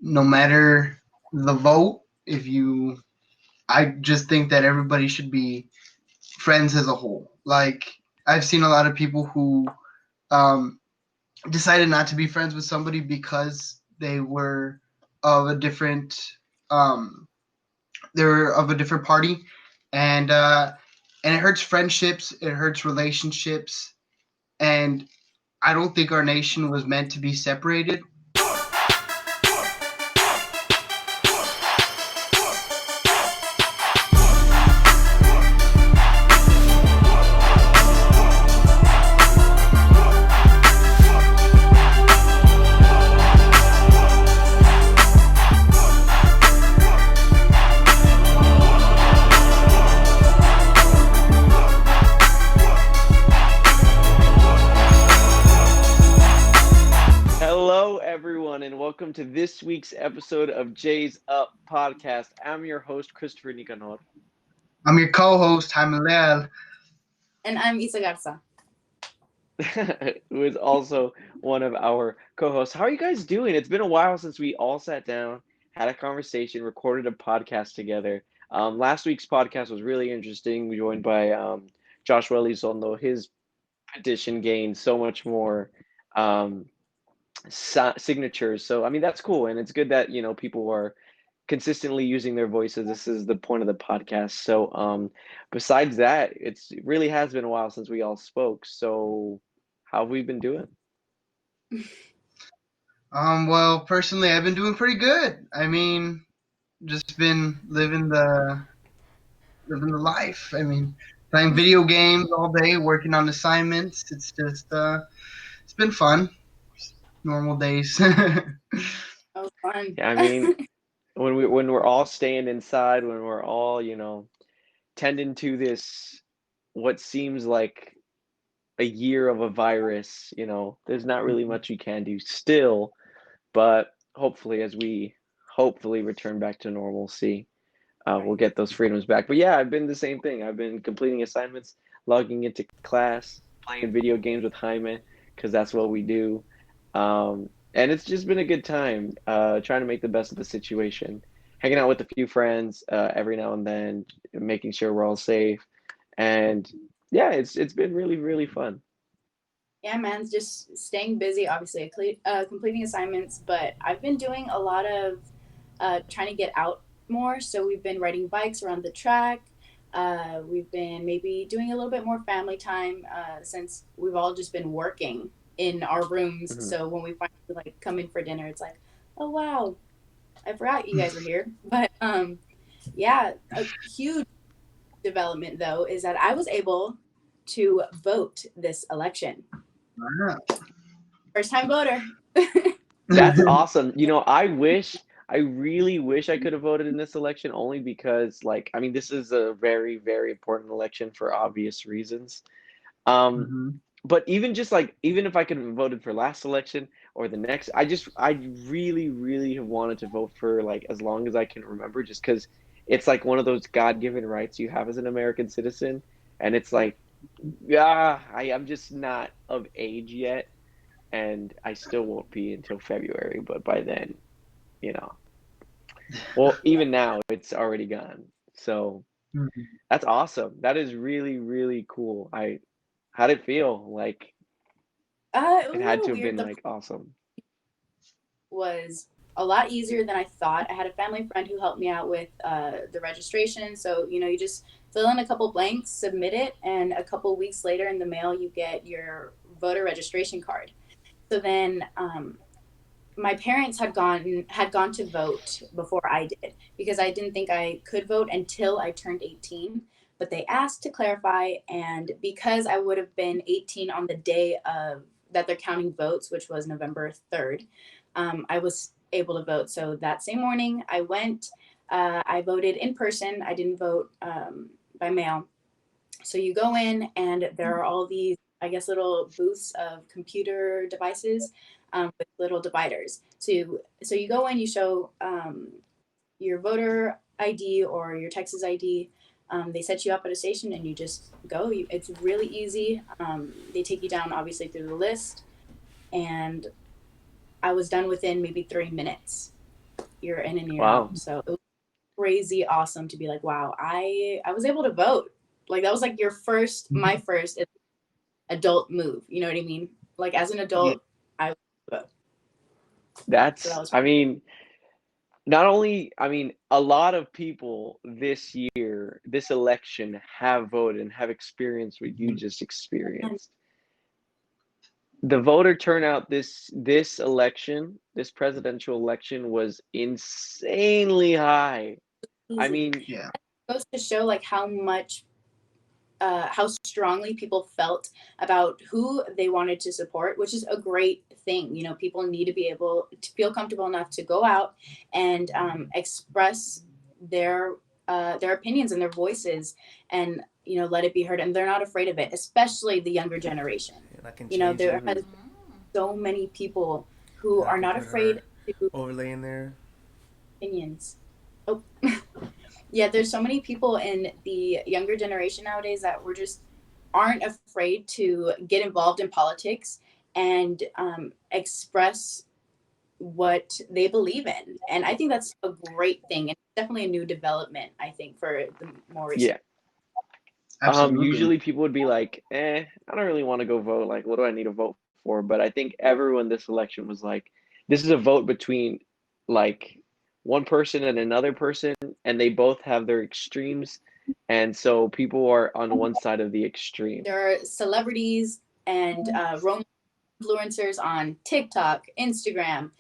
no matter the vote, I just think that everybody should be friends as a whole. Like I've seen a lot of people who um, decided not to be friends with somebody because of a different um, they were of a different party, and and it hurts friendships, it hurts relationships, and I don't think our nation was meant to be separated. Hello, everyone, and welcome to this week's episode of Jay's Up podcast. I'm your host, Christopher Nicanor, I'm your co-host, Jaime Leal. And I'm Isa Garza. who is also one of our co hosts. How are you guys doing? It's been a while since we all sat down, had a conversation, recorded a podcast together. Last week's podcast was really interesting. We joined by Joshua Elizondo. His petition gained so much more. Um, Signatures. So I mean that's cool, and it's good that people are consistently using their voices. This is the point of the podcast. So besides that, it really has been a while since we all spoke. So how have we been doing? Well, personally, I've been doing pretty good. I mean, just been living the life. I mean, playing video games all day, working on assignments. It's been fun. Normal days. Oh, fun. Yeah, I mean, when we're all staying inside, when we're all tending to this what seems like a year of a virus, there's not really much you can do still, but hopefully as we hopefully return back to normalcy, we'll get those freedoms back. But yeah, I've been the same thing. I've been completing assignments, logging into class, playing video games with Jaime, because that's what we do. And it's just been a good time, trying to make the best of the situation, hanging out with a few friends every now and then, making sure we're all safe. And yeah, it's been really, really fun. Yeah, man, just staying busy, obviously, completing assignments, but I've been doing a lot of trying to get out more. So we've been riding bikes around the track. We've been maybe doing a little bit more family time since we've all just been working in our rooms. Mhm. So when we finally like come in for dinner, it's like, oh wow, I forgot you guys were here. But yeah, a huge development though is that I was able to vote this election. First time voter. That's awesome. I really wish I could have voted in this election only because, like, I mean, this is a very, very important election for obvious reasons. Um, Mhm. but even just like, even if I could have voted for last election or the next, I really, really have wanted to vote for like as long as I can remember, just because it's like one of those God-given rights you have as an American citizen. And it's like, yeah, I'm just not of age yet, and I still won't be until February, but by then, you know, well, even now it's already gone. So Mhm. that's awesome. That is really, really cool. How'd it feel? Like It it was a had little to have weird. been The like awesome. was a lot easier than I thought. I had a family friend who helped me out with the registration. So, you just fill in a couple blanks, submit it, and a couple weeks later in the mail, you get your voter registration card. So then my parents had gone to vote before I did because I didn't think I could vote until I turned 18. But they asked to clarify, and because I would have been 18 on the day of that they're counting votes, which was November 3rd, I was able to vote. So that same morning, I went. I voted in person. I didn't vote by mail. So you go in, and there are all these, I guess, little booths of computer devices with little dividers. So you go in, you show your voter ID or your Texas ID. They set you up at a station, and you just go. It's really easy. They take you down, obviously, through the list, and I was done within maybe 3 minutes. you're in and you're Wow. out. So it was crazy awesome to be like, wow, I was able to vote. Like that was like my first adult move. You know what I mean? Like as an adult, I vote. So that was I mean, not only, I mean, a lot of people this year, this election, have voted and have experienced what you just experienced. The voter turnout this election, this presidential election, was insanely high. I easy. mean, Yeah. It goes to show like how strongly people felt about who they wanted to support, which is a great thing. You know, people need to be able to feel comfortable enough to go out and express their opinions and their voices, and you know, let it be heard. And they're not afraid of it, especially the younger generation. And I can You know, change there it. has so many people who And I are can not put her afraid to overlay in there. opinions. Oh, yeah, there's so many people in the younger generation nowadays that were just aren't afraid to get involved in politics and express what they believe in. And I think that's a great thing. And definitely a new development, I think, for the more recent. yeah. Absolutely. Usually people would be like, I don't really want to go vote. Like, what do I need to vote for? But I think everyone this election was like, this is a vote between like one person and another person, and they both have their extremes. And so people are on one side of the extreme. There are celebrities and Roman influencers on TikTok, Instagram,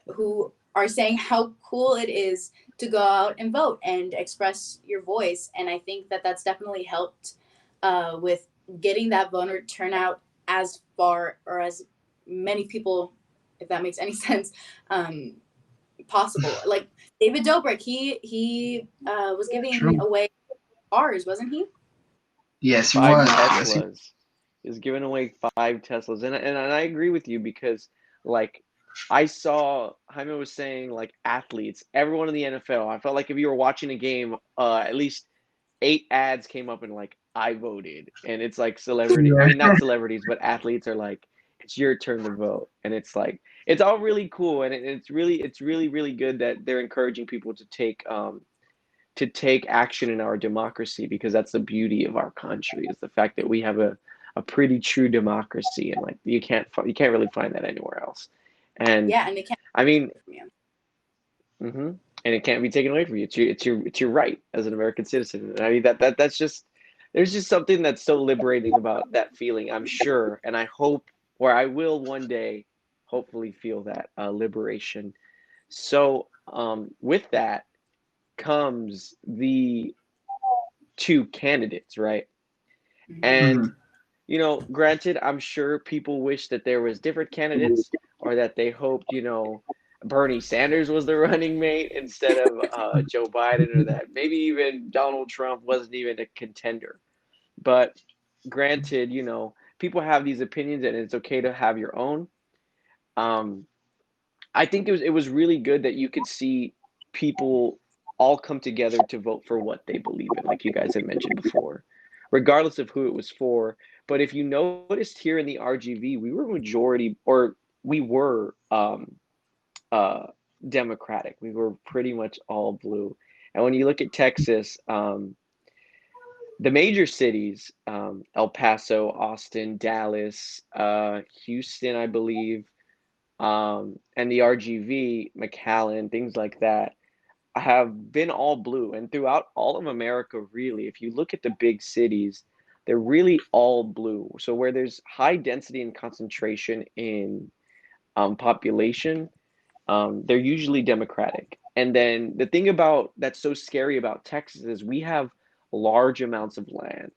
who are saying how cool it is to go out and vote and express your voice. And I think that that's definitely helped with getting that voter turnout as far or as many people, if that makes any sense, possible. Like David Dobrik, he was giving True. away cars, wasn't he? Yes, he Five was. Yes, he. Teslas. Is giving away 5 Teslas, and I agree with you because like I saw Jaime was saying like athletes, everyone in the NFL. I felt like if you were watching a game, at least 8 ads came up and like I voted, and it's like celebrity. I mean, Yeah. not celebrities, but athletes are like it's your turn to vote, and it's like it's all really cool, and it's really good that they're encouraging people to take action in our democracy because that's the beauty of our country is the fact that we have a pretty true democracy and like you can't really find that anywhere else. And Yeah, and they can't I mean, from you. and it can't be taken away from you. It's your right as an American citizen. And I mean that's just there's just something that's so liberating about that feeling. I'm sure, and I hope, or I will one day, hopefully feel that liberation. So with that comes the two candidates, right? And Mhm. granted, I'm sure people wish that there was different candidates or that they hoped, Bernie Sanders was the running mate instead of Joe Biden, or that maybe even Donald Trump wasn't even a contender. But granted, people have these opinions and it's okay to have your own. Um, I think it was really good that you could see people all come together to vote for what they believe in, like you guys have mentioned before, regardless of who it was for. But if you noticed here in the RGV, we were majority, or we were uh, Democratic. We were pretty much all blue. And when you look at Texas, the major cities, El Paso, Austin, Dallas, Houston, I believe, and the RGV, McAllen, things like that, have been all blue. And throughout all of America, really, if you look at the big cities, they're really all blue. So where there's high density and concentration in population, they're usually Democratic. And then the thing about that's so scary about Texas is we have large amounts of land,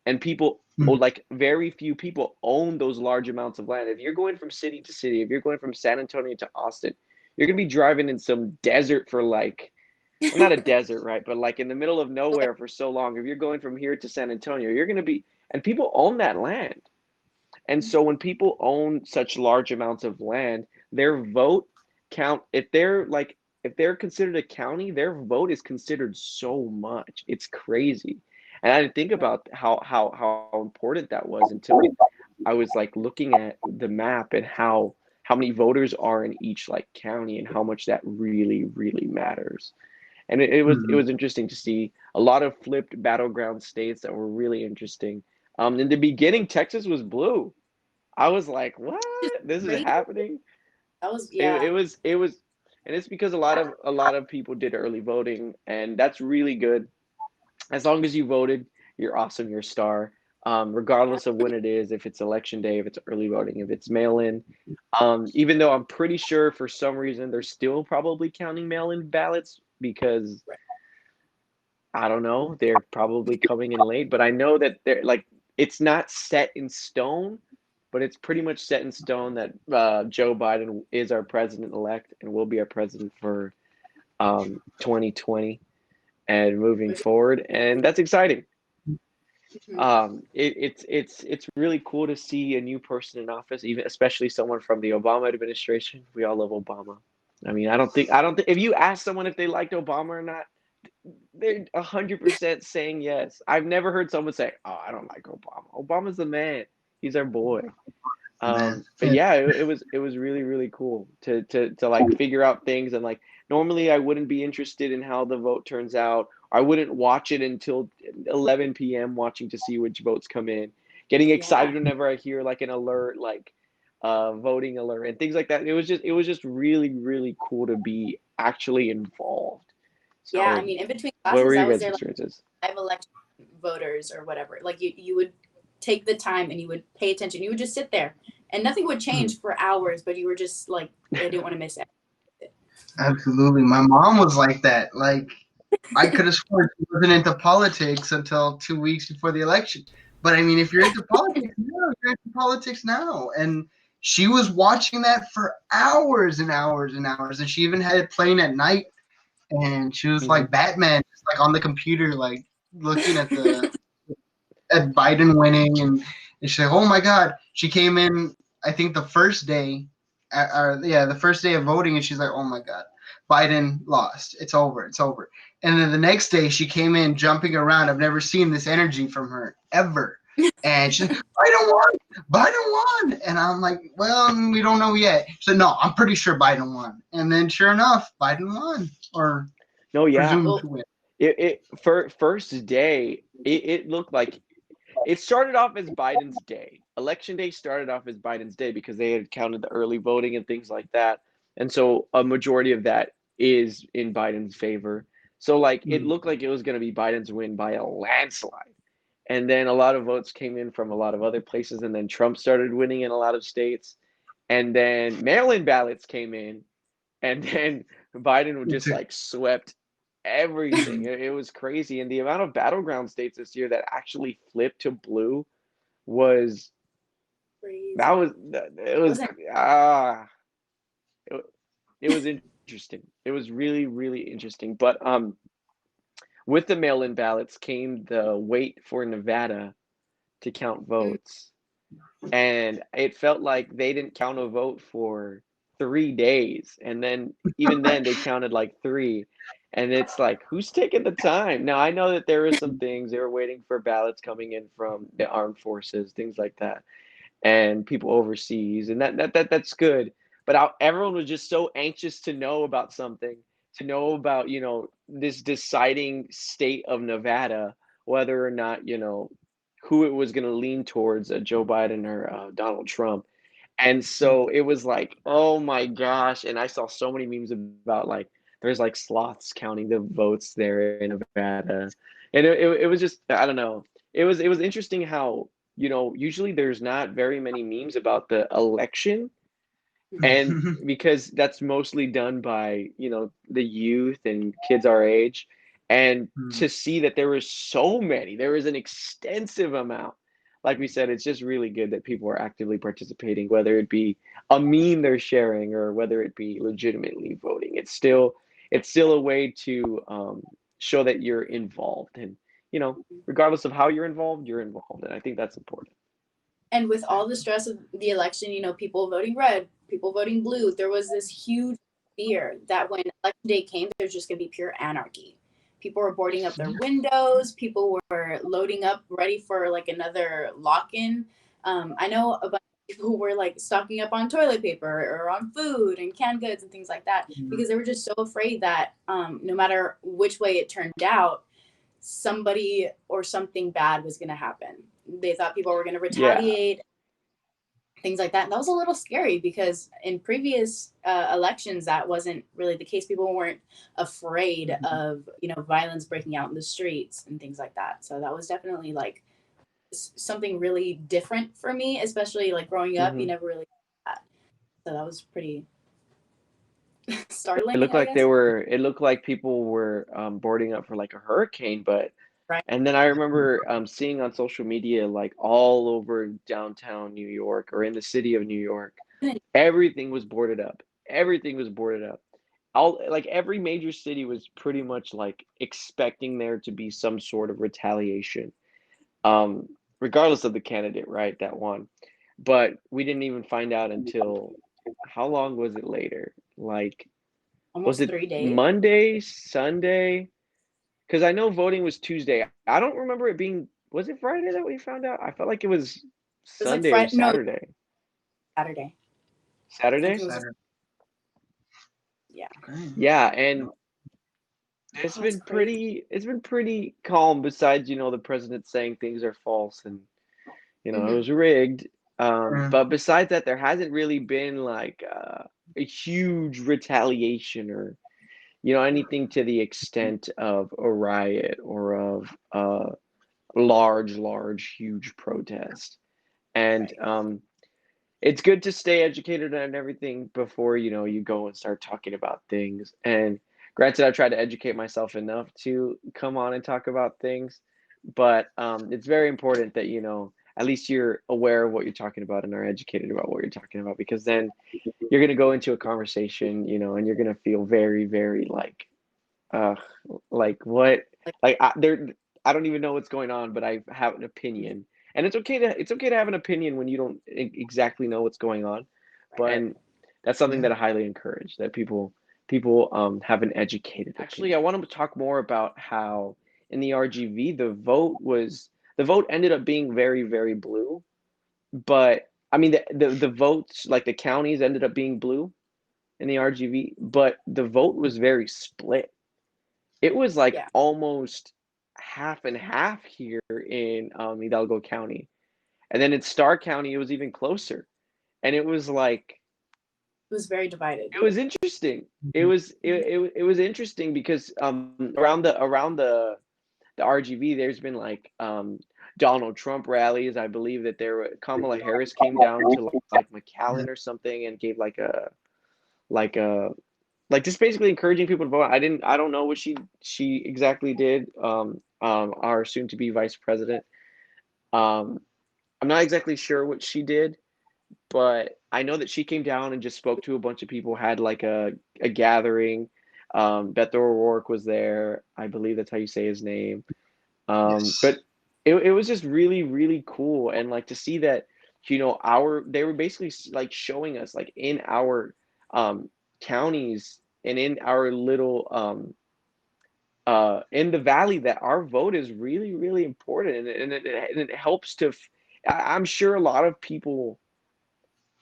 and people, or like very few people own those large amounts of land. If you're going from city to city, if you're going from San Antonio to Austin, you're gonna be driving in some desert for like, well, not a desert, right? But like in the middle of nowhere for so long. If you're going from here to San Antonio, you're gonna be, and people own that land. And so when people own such large amounts of land, their vote count, if they're considered a county, their vote is considered so much. It's crazy. And I didn't think about how important that was until I was like looking at the map and how how many voters are in each like county and how much that really, really matters. And it Mhm. was interesting to see a lot of flipped battleground states that were really interesting. In the beginning, Texas was blue. I was like, what? Just This is crazy. happening? That was It was, and it's because a lot of people did early voting, and that's really good. As long as you voted, you're awesome. You're a star. Regardless of when it is, if it's election day, if it's early voting, if it's mail in. Even though I'm pretty sure for some reason they're still probably counting mail in ballots because I don't know, they're probably coming in late. But I know that they're like, it's not set in stone, but it's pretty much set in stone that Joe Biden is our president elect and will be our president for 2020 and moving forward. And that's exciting. Mhm. It's really cool to see a new person in office, even especially someone from the Obama administration. We all love Obama. I mean, I don't think if you ask someone if they liked Obama or not, they're 100% saying yes. I've never heard someone say, "Oh, I don't like Obama." Obama's the man. He's our boy. Man. But yeah, it was really really cool to like figure out things and like normally I wouldn't be interested in how the vote turns out. I wouldn't watch it until 11 p.m. watching to see which votes come in. Getting Yeah. excited whenever I hear like an alert, like voting alert and things like that. It was just really really cool to be actually involved. Yeah. I So, mean, in between what were classes, I your was guys' there like experiences? 5 election voters or whatever. Like you would take the time and you would pay attention. You would just sit there and nothing would change for hours, but you were just like, I didn't want to miss it. Absolutely. My mom was like that. Like, I could have sworn she wasn't into politics until 2 weeks before the election. But I mean, if you're into politics now, you're into politics now. And she was watching that for hours and hours and hours. And she even had it playing at night. And she was Hmm. like Batman, just like on the computer, like looking at Biden winning. And she's like, oh my God. She came in, I think the first day, the first day of voting, and she's like, oh my God. Biden lost. It's over. It's over. And then the next day, she came in jumping around. I've never seen this energy from her ever. And she's like, Biden won. Biden won. And I'm like, well, we don't know yet. She said, no, I'm pretty sure Biden won. And then sure enough, Biden won or No, yeah. presumed Well, to win. It for first day, it looked like it started off as Biden's day. Election day started off as Biden's day because they had counted the early voting and things like that. And so a majority of that is in Biden's favor. So like it Mm. looked like it was going to be Biden's win by a landslide. And then a lot of votes came in from a lot of other places and then Trump started winning in a lot of states. And then mail-in ballots came in and then Biden just like swept everything. It was crazy, and the amount of battleground states this year that actually flipped to blue was that crazy. was it was Wasn't ah it, it was interesting. It was really really interesting. But with the mail-in ballots came the wait for Nevada to count mm, votes, and it felt like they didn't count a vote for 3 days, and then even then they counted like three, and it's like who's taking the time now? I know that there were some things they were waiting for ballots coming in from the armed forces, things like that, and people overseas, and that's good. But everyone was just so anxious to know about something, to know about this deciding state of Nevada, whether or not who it was going to lean towards, Joe Biden or Donald Trump. And so it was like, oh my gosh! And I saw so many memes about like there's like sloths counting the votes there in Nevada, and it was just I don't know. It was interesting how usually there's not very many memes about the election, and because that's mostly done by the youth and kids our age, and to see that there was an extensive amount. Like we said, it's just really good that people are actively participating, whether it be a meme they're sharing or whether it be legitimately voting. It's still a way to show that you're involved, and regardless of how you're involved, and I think that's important. and with all the stress of the election, people voting red, people voting blue, there was this huge fear that when election day came, there's just going to be pure anarchy. People were boarding up their windows. People were loading up, ready for like another lock-in. I know a bunch of people were like stocking up on toilet paper or on food and canned goods and things like that, because they were just so afraid that no matter which way it turned out, somebody or something bad was going to happen. They thought people were going to Yeah. retaliate, things like that. And that was a little scary because in previous elections, that wasn't really the case. People weren't afraid of, violence breaking out in the streets and things like that. So that was definitely like something really different for me, especially like growing up. You never really did that. So that was pretty startling, It looked I like guess. it looked like people were boarding up for like a hurricane, but Right. and then I remember seeing on social media like all over downtown New York or in the city of New York, everything was boarded up. Everything was boarded up. All like every major city was pretty much like expecting there to be some sort of retaliation, um, regardless of the candidate, right, that won. But we didn't even find out until how long was it later? Like, was Almost it 3 days. Monday, Sunday? Because I know voting was Tuesday. I don't remember it being, was it Friday that we found out? I felt like it was It was like Sunday or no, Saturday. Saturday. I think Saturday? it was, Saturday. yeah. Okay. Yeah, and That's crazy. it's been pretty calm besides, the president saying things are false and, it was rigged. But besides that, there hasn't really been like a huge retaliation or, anything to the extent of a riot or of large, huge protest. And it's good to stay educated on everything before, you go and start talking about things. And granted, I've tried to educate myself enough to come on and talk about things, but it's very important that, at least you're aware of what you're talking about and are educated about what you're talking about, because then you're going to go into a conversation, and you're going to feel very, very uh, like what, like I don't even know what's going on, but I have an opinion, and it's okay to have an opinion when you don't exactly know what's going on, and that's something that I highly encourage that people have an educated. Actually, I want to talk more about how in the RGV the vote ended up being very, very blue, but I mean the votes, like the counties ended up being blue in the RGV, but the vote was very split. It was like Yeah. almost half and half here in Hidalgo County. And then in Starr County, it was even closer. And it was like, It was very divided. it was interesting. It was interesting because around the RGV, there's been like Donald Trump rallies. I believe that Kamala Harris came down to like McAllen or something and gave like a like just basically encouraging people to vote. I don't know what she exactly did. Our soon to be vice president. Um, I'm not exactly sure what she did, but I know that she came down and just spoke to a bunch of people, had like a gathering. Beto O'Rourke was there. I believe that's how you say his name. Yes. But it was just really, really cool. And like to see that, they were basically like showing us like in our counties and in our little in the valley that our vote is really, really important. And it helps to, I'm sure a lot of people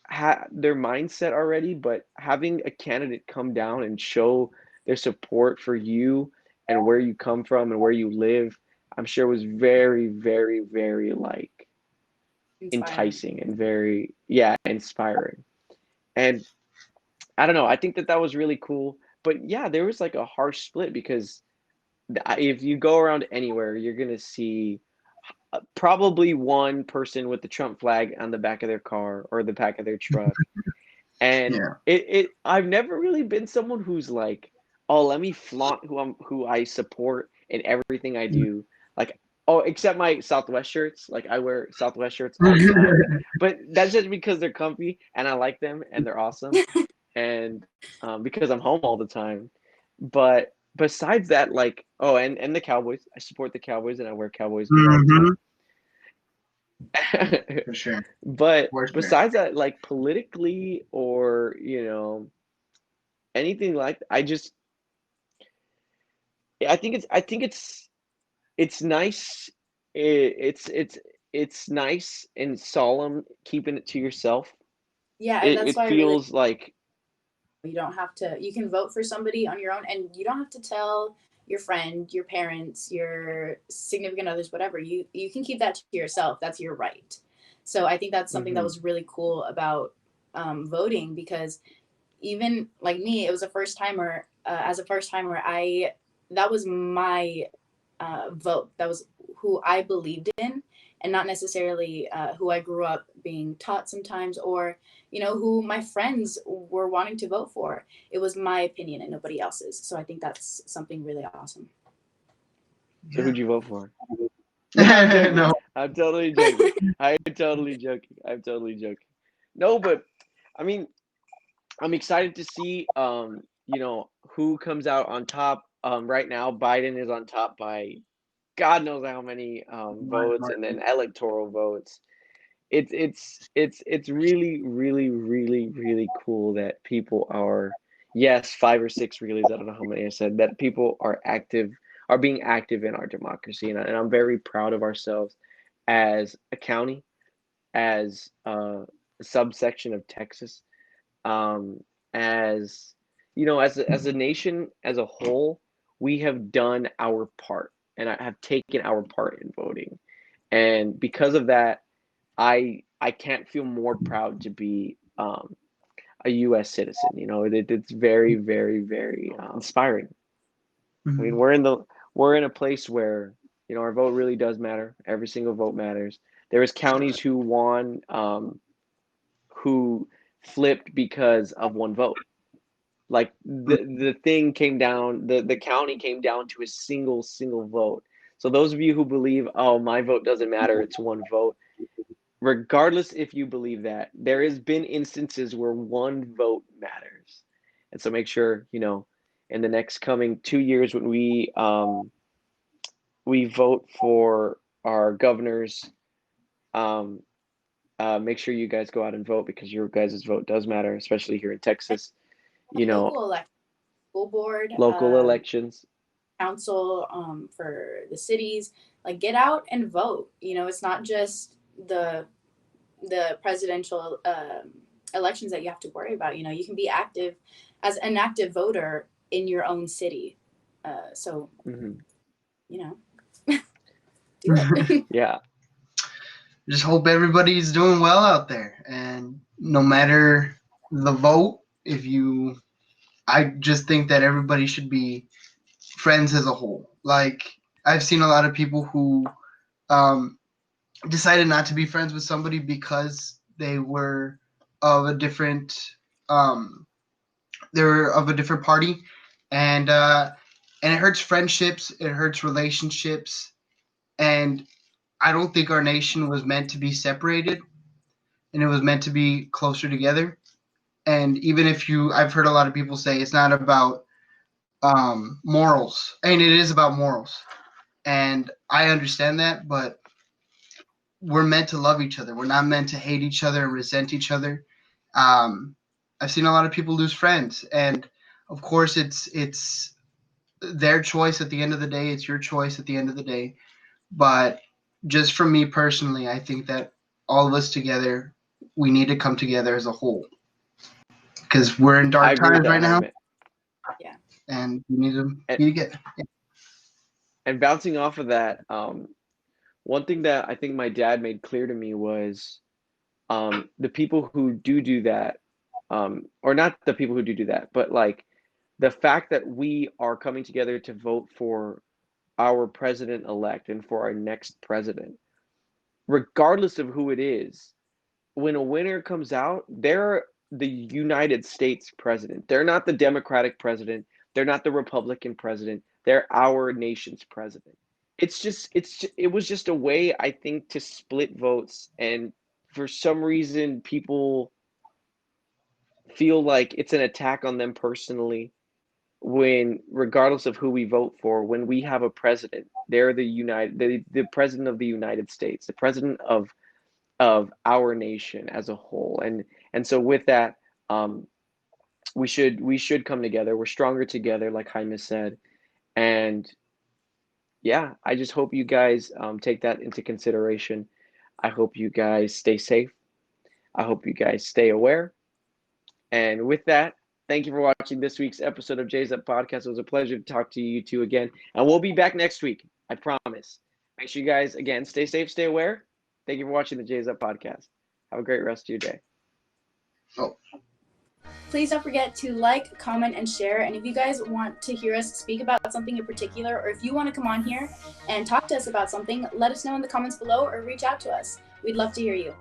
have their mindset already, but having a candidate come down and show their support for you and where you come from and where you live, I'm sure was very, very, very like enticing and very, yeah, inspiring. And I don't know, I think that that was really cool. But yeah, there was like a harsh split because if you go around anywhere, you're gonna see probably one person with the Trump flag on the back of their car or the back of their truck. And Yeah. I've never really been someone who's like, oh, let me flaunt who I support in everything I do. Like, oh, except my Southwest shirts. Like I wear Southwest shirts all the time. But that's just because they're comfy and I like them and they're awesome. And because I'm home all the time. But besides that, like, oh, and the Cowboys. I support the Cowboys and I wear Cowboys gear all the time. For sure. But For sure. besides that, like politically or, anything like I think it's nice. It's it's nice and solemn keeping it to yourself. Yeah, and that's It why I really, feels like you don't have to, you can vote for somebody on your own, and you don't have to tell your friend, your parents, your significant others, whatever. You can keep that to yourself. That's your right. So I think that's something that mhm, was really cool about voting, because even like me, it was a first timer. As a first timer, I that was my vote. That was who I believed in, and not necessarily who I grew up being taught sometimes, or who my friends were wanting to vote for. It was my opinion and nobody else's. So I think that's something really awesome. so Yeah. who'd you vote for? No, I'm joking. No. I'm totally joking. I'm totally joking. I'm totally joking. No, but I mean, I'm excited to see who comes out on top. Right now Biden is on top by God knows how many votes, and then electoral votes. It's really, really, really, really cool that people are, yes, 5 or 6 relays, I don't know how many I said, that people are being active in our democracy, and I'm very proud of ourselves as a county, as a subsection of Texas, um, as as a nation as a whole. We have done our part, and I have taken our part in voting, and because of that, I can't feel more proud to be a U.S. citizen. It's very, very, very inspiring. I mean, Mhm. we're in a place where our vote really does matter. Every single vote matters. There was counties who won, who flipped because of one vote. Like the thing came down, the county came down to a single vote. So those of you who believe, oh, my vote doesn't matter, it's one vote, regardless if you believe that, there has been instances where one vote matters. And so make sure, in the next coming 2 years when we vote for our governors, um, make sure you guys go out and vote, because your guys' vote does matter, especially here in Texas. You know, Local election, school board, local elections. council, for the cities, like get out and vote. It's not just the presidential elections that you have to worry about. You can be active as an active voter in your own city. So Hmm. you know, do it. Yeah, Just hope everybody's doing well out there, and no matter the vote, if you, I just think that everybody should be friends as a whole. Like, I've seen a lot of people who um, decided not to be friends with somebody because they were of a different um, they were of a different party, and it hurts friendships, it hurts relationships, and I don't think our nation was meant to be separated, and it was meant to be closer together. And even if I've heard a lot of people say it's not about morals, and it is about morals, and I understand that, but we're meant to love each other. We're not meant to hate each other and resent each other. Um, I've seen a lot of people lose friends, and of course, it's their choice at the end of the day. It's your choice at the end of the day. But just for me personally, I think that all of us together, we need to come together as a whole, because we're in I dark agree with times that, right now, Jaime. Yeah. and we need to And, get. and bouncing off of that, one thing that I think my dad made clear to me was, the people who do that, or not the people who do that, but like the fact that we are coming together to vote for our president elect and for our next president, regardless of who it is, when a winner comes out, they're the United States president. They're not the Democratic president. They're not the Republican president. They're our nation's president. It was just a way, I think, to split votes, and for some reason people feel like it's an attack on them personally, when regardless of who we vote for, when we have a president, they're the president of the United States, the president of our nation as a whole. And so with that, um, we should come together. We're stronger together, like Jaime said. And yeah, I just hope you guys take that into consideration. I hope you guys stay safe. I hope you guys stay aware. And with that, thank you for watching this week's episode of J's Up Podcast. It was a pleasure to talk to you two again. And we'll be back next week. I promise. Make sure you guys, again, stay safe, stay aware. Thank you for watching the J's Up Podcast. Have a great rest of your day. Oh. Please don't forget to like, comment, and share. And if you guys want to hear us speak about something in particular, or if you want to come on here and talk to us about something, let us know in the comments below or reach out to us. We'd love to hear you.